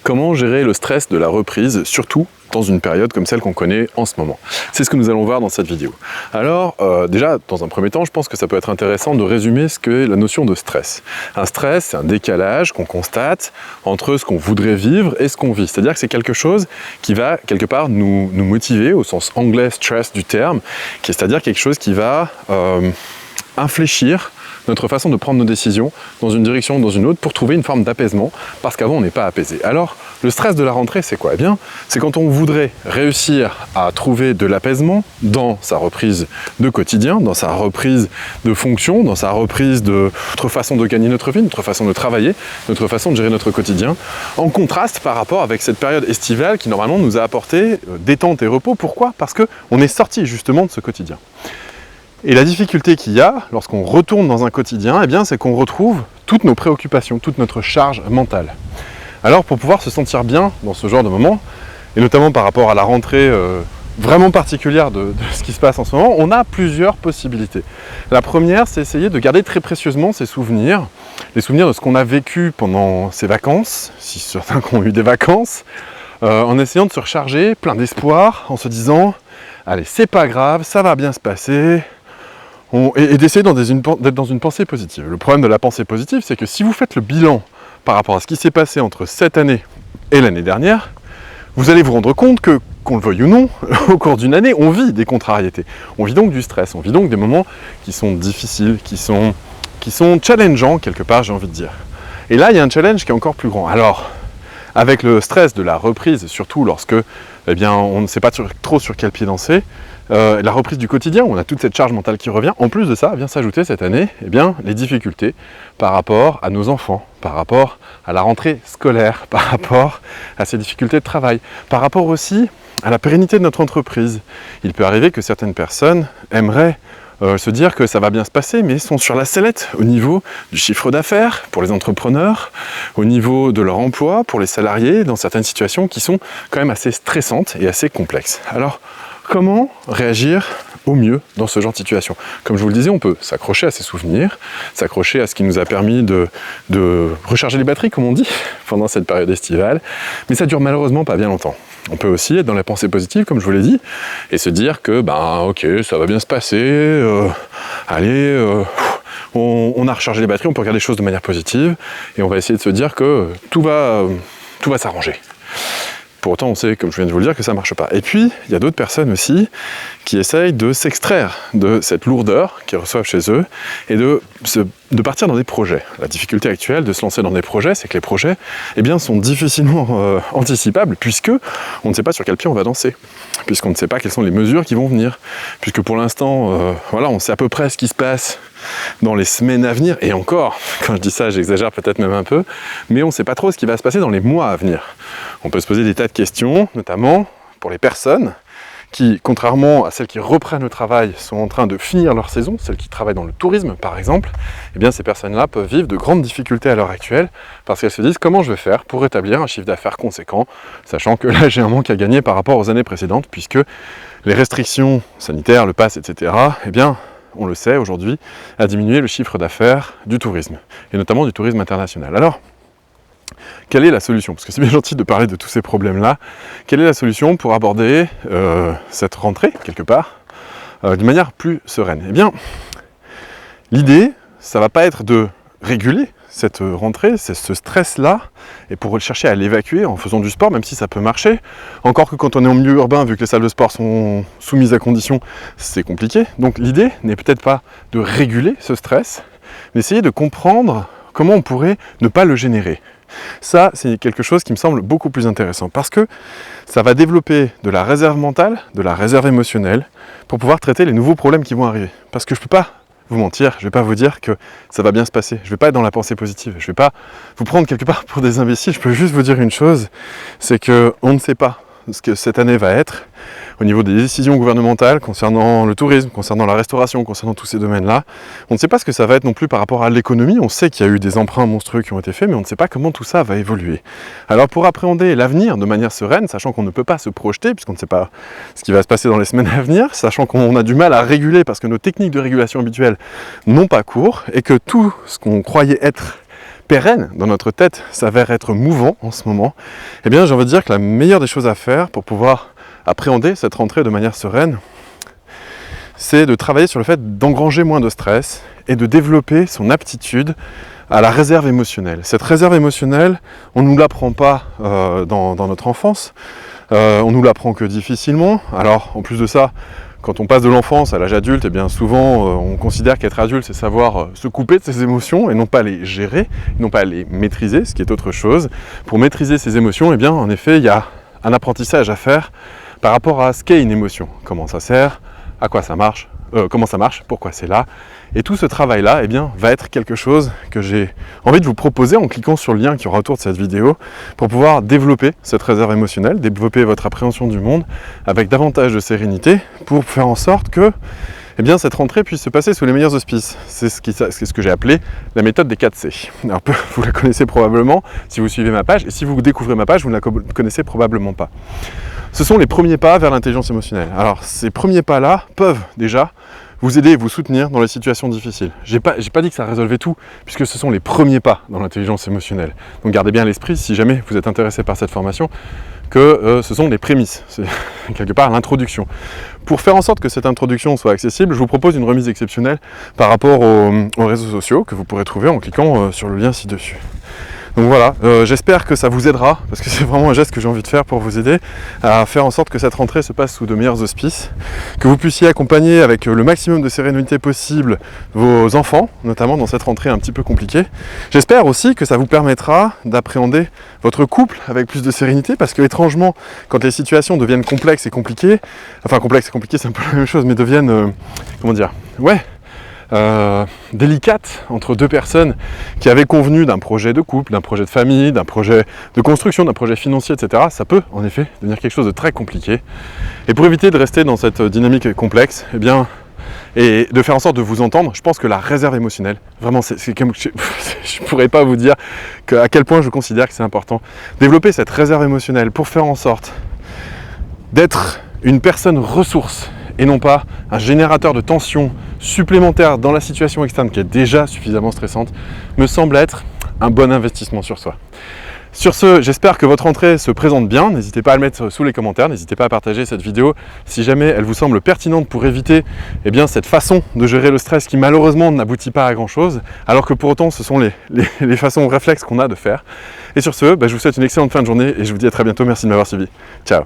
Comment gérer le stress de la reprise, surtout dans une période comme celle qu'on connaît en ce moment? C'est ce que nous allons voir dans cette vidéo. Alors, déjà, dans un premier temps, je pense que ça peut être intéressant de résumer ce qu'est la notion de stress. Un stress, c'est un décalage qu'on constate entre ce qu'on voudrait vivre et ce qu'on vit. C'est-à-dire que c'est quelque chose qui va, quelque part, nous motiver, au sens anglais stress du terme, c'est-à-dire quelque chose qui va infléchir notre façon de prendre nos décisions dans une direction ou dans une autre pour trouver une forme d'apaisement, parce qu'avant on n'est pas apaisé. Alors, le stress de la rentrée, c'est quoi? Eh bien, c'est quand on voudrait réussir à trouver de l'apaisement dans sa reprise de quotidien, dans sa reprise de fonction, dans sa reprise de notre façon de gagner notre vie, notre façon de travailler, notre façon de gérer notre quotidien, en contraste par rapport avec cette période estivale qui normalement nous a apporté détente et repos. Pourquoi? Parce qu'on est sorti justement de ce quotidien. Et la difficulté qu'il y a lorsqu'on retourne dans un quotidien, eh bien, c'est qu'on retrouve toutes nos préoccupations, toute notre charge mentale. Alors pour pouvoir se sentir bien dans ce genre de moment, et notamment par rapport à la rentrée vraiment particulière de ce qui se passe en ce moment, on a plusieurs possibilités. La première, c'est essayer de garder très précieusement ses souvenirs, les souvenirs de ce qu'on a vécu pendant ses vacances, si certains qui ont eu des vacances, en essayant de se recharger plein d'espoir, en se disant « Allez, c'est pas grave, ça va bien se passer », et d'essayer d'être dans une pensée positive. Le problème de la pensée positive, c'est que si vous faites le bilan par rapport à ce qui s'est passé entre cette année et l'année dernière, vous allez vous rendre compte que, qu'on le veuille ou non, au cours d'une année, on vit des contrariétés. On vit donc du stress, on vit donc des moments qui sont difficiles, qui sont challengeants quelque part, j'ai envie de dire. Et là, il y a un challenge qui est encore plus grand. Alors, avec le stress de la reprise, surtout lorsque eh bien, on ne sait pas trop sur quel pied danser, la reprise du quotidien, où on a toute cette charge mentale qui revient, en plus de ça, vient s'ajouter cette année eh bien, les difficultés par rapport à nos enfants, par rapport à la rentrée scolaire, par rapport à ces difficultés de travail, par rapport aussi à la pérennité de notre entreprise. Il peut arriver que certaines personnes aimeraient se dire que ça va bien se passer, mais sont sur la sellette au niveau du chiffre d'affaires pour les entrepreneurs, au niveau de leur emploi pour les salariés, dans certaines situations qui sont quand même assez stressantes et assez complexes. Alors, comment réagir au mieux dans ce genre de situation? Comme je vous le disais, on peut s'accrocher à ses souvenirs, s'accrocher à ce qui nous a permis de recharger les batteries, comme on dit, pendant cette période estivale, mais ça dure malheureusement pas bien longtemps. On peut aussi être dans la pensée positive, comme je vous l'ai dit, et se dire que, ok, ça va bien se passer, on a rechargé les batteries, on peut regarder les choses de manière positive, et on va essayer de se dire que tout va s'arranger. Pour autant, on sait, comme je viens de vous le dire, que ça ne marche pas. Et puis, il y a d'autres personnes aussi qui essayent de s'extraire de cette lourdeur qu'ils reçoivent chez eux et de partir dans des projets. La difficulté actuelle de se lancer dans des projets, c'est que les projets eh bien, sont difficilement anticipables puisque on ne sait pas sur quel pied on va danser, puisqu'on ne sait pas quelles sont les mesures qui vont venir, puisque pour l'instant, on sait à peu près ce qui se passe dans les semaines à venir, et encore, quand je dis ça, j'exagère peut-être même un peu, mais on ne sait pas trop ce qui va se passer dans les mois à venir. On peut se poser des tas de questions, notamment pour les personnes qui, contrairement à celles qui reprennent le travail, sont en train de finir leur saison, celles qui travaillent dans le tourisme par exemple, eh bien ces personnes-là peuvent vivre de grandes difficultés à l'heure actuelle, parce qu'elles se disent comment je vais faire pour établir un chiffre d'affaires conséquent, sachant que là j'ai un manque à gagner par rapport aux années précédentes, puisque les restrictions sanitaires, le pass, etc., eh bien, on le sait aujourd'hui, a diminué le chiffre d'affaires du tourisme, et notamment du tourisme international. Alors, quelle est la solution? Parce que c'est bien gentil de parler de tous ces problèmes-là. Quelle est la solution pour aborder cette rentrée, quelque part, d'une manière plus sereine? Eh bien, l'idée, ça ne va pas être de réguler cette rentrée, c'est ce stress-là, et pour chercher à l'évacuer en faisant du sport, même si ça peut marcher. Encore que quand on est en milieu urbain, vu que les salles de sport sont soumises à conditions, c'est compliqué. Donc l'idée n'est peut-être pas de réguler ce stress, mais d'essayer de comprendre comment on pourrait ne pas le générer. Ça, c'est quelque chose qui me semble beaucoup plus intéressant, parce que ça va développer de la réserve mentale, de la réserve émotionnelle, pour pouvoir traiter les nouveaux problèmes qui vont arriver. Parce que je ne peux pas vous mentir, je ne vais pas vous dire que ça va bien se passer, je ne vais pas être dans la pensée positive, je ne vais pas vous prendre quelque part pour des imbéciles, je peux juste vous dire une chose, c'est qu'on ne sait pas ce que cette année va être, au niveau des décisions gouvernementales concernant le tourisme, concernant la restauration, concernant tous ces domaines-là. On ne sait pas ce que ça va être non plus par rapport à l'économie. On sait qu'il y a eu des emprunts monstrueux qui ont été faits, mais on ne sait pas comment tout ça va évoluer. Alors pour appréhender l'avenir de manière sereine, sachant qu'on ne peut pas se projeter, puisqu'on ne sait pas ce qui va se passer dans les semaines à venir, sachant qu'on a du mal à réguler parce que nos techniques de régulation habituelles n'ont pas cours, et que tout ce qu'on croyait être pérenne dans notre tête s'avère être mouvant en ce moment, eh bien j'ai envie de dire que la meilleure des choses à faire pour pouvoir appréhender cette rentrée de manière sereine, c'est de travailler sur le fait d'engranger moins de stress et de développer son aptitude à la réserve émotionnelle. Cette réserve émotionnelle, on ne nous l'apprend pas dans notre enfance, on ne nous l'apprend que difficilement. Alors en plus de ça, quand on passe de l'enfance à l'âge adulte, eh bien souvent on considère qu'être adulte, c'est savoir se couper de ses émotions et non pas les gérer, non pas les maîtriser, ce qui est autre chose. Pour maîtriser ses émotions, eh bien en effet, il y a un apprentissage à faire par rapport à ce qu'est une émotion, comment ça sert, à quoi ça marche, comment ça marche, pourquoi c'est là. Et tout ce travail-là, eh bien, va être quelque chose que j'ai envie de vous proposer en cliquant sur le lien qui aura autour de cette vidéo pour pouvoir développer cette réserve émotionnelle, développer votre appréhension du monde avec davantage de sérénité pour faire en sorte que eh bien, cette rentrée puisse se passer sous les meilleurs auspices. C'est ce que j'ai appelé la méthode des 4 C. Alors, vous la connaissez probablement si vous suivez ma page, et si vous découvrez ma page, vous ne la connaissez probablement pas. Ce sont les premiers pas vers l'intelligence émotionnelle. Alors, ces premiers pas-là peuvent déjà vous aider et vous soutenir dans les situations difficiles. J'ai pas dit que ça résolvait tout, puisque ce sont les premiers pas dans l'intelligence émotionnelle. Donc gardez bien à l'esprit, si jamais vous êtes intéressé par cette formation, que ce sont les prémices, c'est quelque part l'introduction. Pour faire en sorte que cette introduction soit accessible, je vous propose une remise exceptionnelle par rapport aux réseaux sociaux que vous pourrez trouver en cliquant sur le lien ci-dessus. Donc voilà, j'espère que ça vous aidera, parce que c'est vraiment un geste que j'ai envie de faire pour vous aider à faire en sorte que cette rentrée se passe sous de meilleurs auspices, que vous puissiez accompagner avec le maximum de sérénité possible vos enfants, notamment dans cette rentrée un petit peu compliquée. J'espère aussi que ça vous permettra d'appréhender votre couple avec plus de sérénité, parce que étrangement, quand les situations deviennent complexes et compliquées, enfin complexes et compliquées c'est un peu la même chose, mais deviennent, délicate entre deux personnes qui avaient convenu d'un projet de couple, d'un projet de famille, d'un projet de construction, d'un projet financier, etc. Ça peut en effet devenir quelque chose de très compliqué. Et pour éviter de rester dans cette dynamique complexe, eh bien, et de faire en sorte de vous entendre, je pense que la réserve émotionnelle, vraiment, je ne pourrais pas vous dire à quel point je considère que c'est important. Développer cette réserve émotionnelle pour faire en sorte d'être une personne ressource et non pas un générateur de tension supplémentaire dans la situation externe qui est déjà suffisamment stressante, me semble être un bon investissement sur soi. Sur ce, j'espère que votre rentrée se présente bien. N'hésitez pas à le mettre sous les commentaires, n'hésitez pas à partager cette vidéo si jamais elle vous semble pertinente pour éviter cette façon de gérer le stress qui malheureusement n'aboutit pas à grand chose, alors que pour autant ce sont les façons réflexes qu'on a de faire. Et sur ce, je vous souhaite une excellente fin de journée et je vous dis à très bientôt. Merci de m'avoir suivi. Ciao.